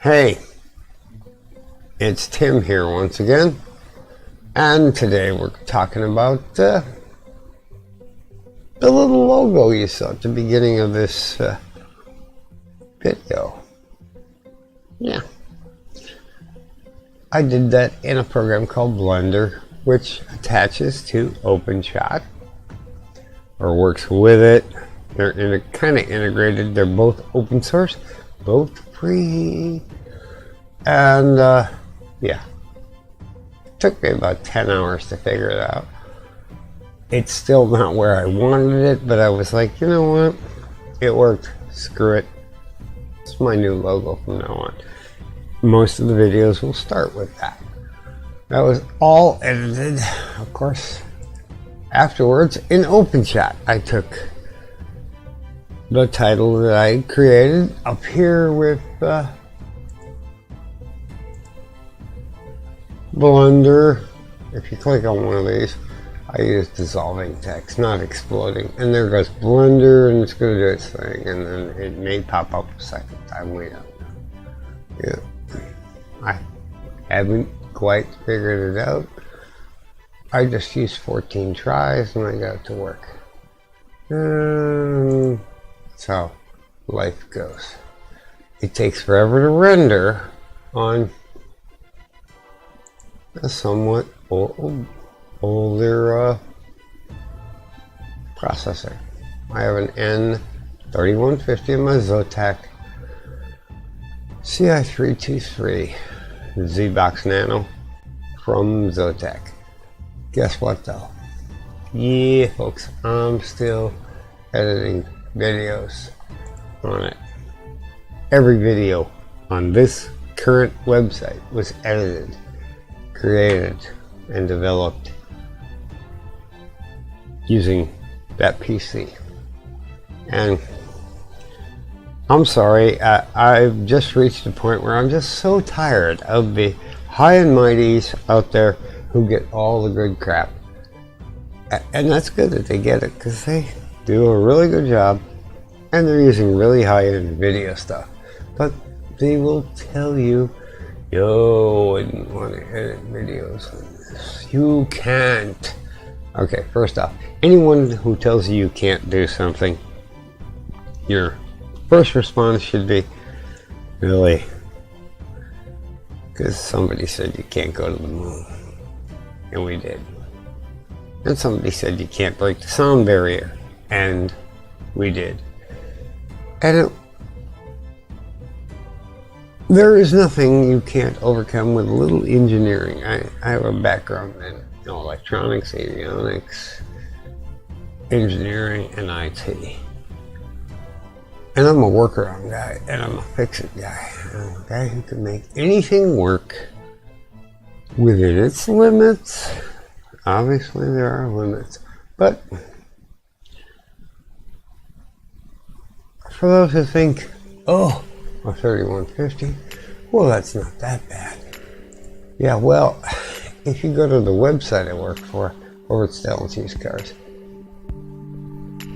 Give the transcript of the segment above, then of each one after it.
Hey, it's Tim here once again, and today we're talking about the little logo you saw at the beginning of this video. Yeah, I did that in a program called Blender, which attaches to OpenShot, or works with it. They're kind of integrated. They're both open source, both free, and yeah, it took me about 10 hours to figure it out. It's still not where I wanted it, but I was like, you know what, it worked, screw it, it's my new logo from now on. Most of the videos will start with that. That was all edited, of course. Afterwards, in OpenShot, I took the title that I created up here with Blender. If you click on one of these, I use dissolving text, not exploding. And there goes Blender, and it's going to do its thing. And then it may pop up a second time. We don't know. Yeah. I haven't quite figured it out. I just used 14 tries and I got it to work. That's how life goes. It takes forever to render on a somewhat older processor. I have an N3150 in my Zotac CI323 Z-Box Nano from Zotac. Guess what though? Yeah, folks, I'm still editing videos on it. Every video on this current website was edited, created, and developed using that PC. And I'm sorry, I've just reached a point where I'm just so tired of the high and mighties out there who get all the good crap. And that's good that they get it, because they do a really good job and they're using really high-end video stuff. But they will tell you, yo, I didn't want to edit videos on this. You can't. Okay, first off, anyone who tells you you can't do something, your first response should be, really? Because somebody said you can't go to the moon. And we did. And somebody said you can't break the sound barrier. And we did. And there is nothing you can't overcome with a little engineering. I have a background in electronics, avionics, engineering, and IT. And I'm a workaround guy, and I'm a fix-it guy. I'm a guy who can make anything work within its limits. Obviously there are limits, but for those who think, oh, a 3150, well, that's not that bad. Yeah, well, if you go to the website I work for, over at Stellan's Used Cars,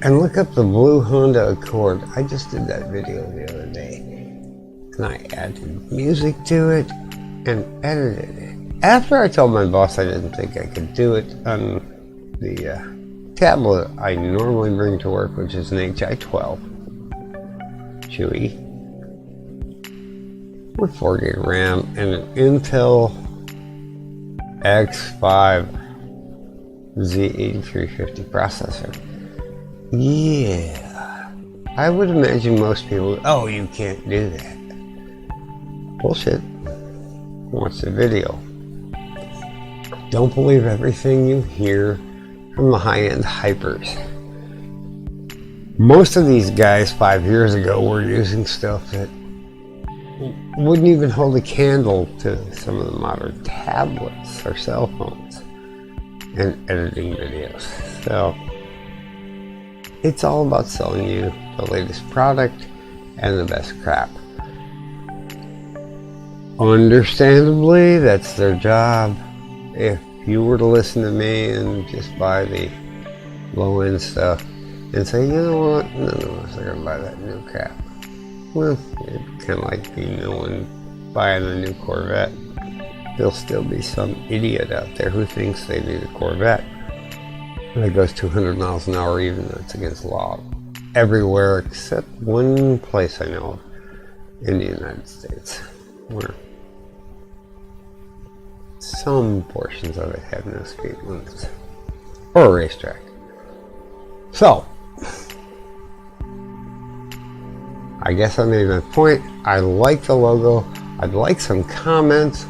and look up the blue Honda Accord. I just did that video the other day, and I added music to it and edited it. After I told my boss I didn't think I could do it on the tablet I normally bring to work, which is an HI12 Chewy with 4 gig RAM and an Intel X5 Z8350 processor. Yeah, I would imagine most people, oh, you can't do that. Bullshit. Watch the video. Don't believe everything you hear from the high-end hypers. Most of these guys 5 years ago were using stuff that wouldn't even hold a candle to some of the modern tablets or cell phones and editing videos. So it's all about selling you the latest product and the best crap. Understandably, that's their job. If you were to listen to me and just buy the low-end stuff and say, you know what, none of us are going to buy that new crap. Well, it's kind of like me knowing buying a new Corvette. There'll still be some idiot out there who thinks they need a Corvette. And it goes 200 miles an hour even though it's against the law. Everywhere except one place I know of in the United States where some portions of it have no speed limits. Or a racetrack. So, I guess I made my point. I like the logo. I'd like some comments.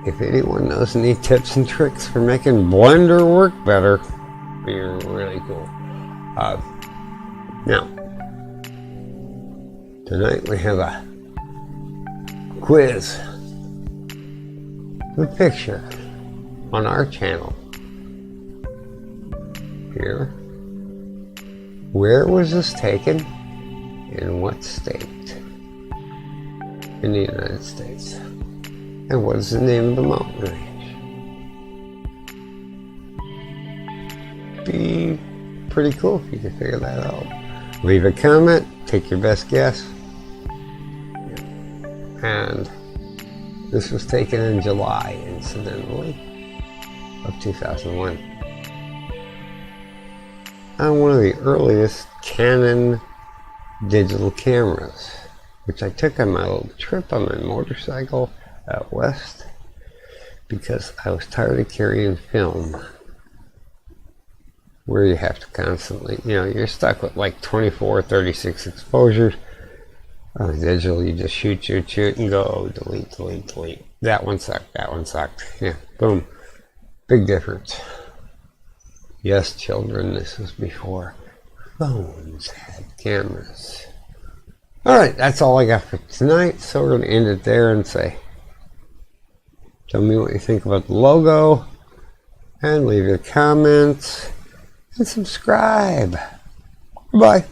If anyone knows any tips and tricks for making Blender work better, it'd be really cool. Now, tonight we have a quiz. The picture on our channel. Here. Where was this taken? In what state? In the United States. And what is the name of the mountain range? Be pretty cool if you could figure that out. Leave a comment, take your best guess. And this was taken in July, incidentally, of 2001. On one of the earliest Canon digital cameras, which I took on my little trip on my motorcycle out west because I was tired of carrying film where you have to constantly, you're stuck with like 24, 36 exposures. On digital, you just shoot and go, oh, delete. That one sucked. Yeah, boom. Big difference. Yes, children, this was before phones had cameras. Alright, that's all I got for tonight, so we're going to end it there and say, tell me what you think about the logo, and leave your comments, and subscribe. Bye.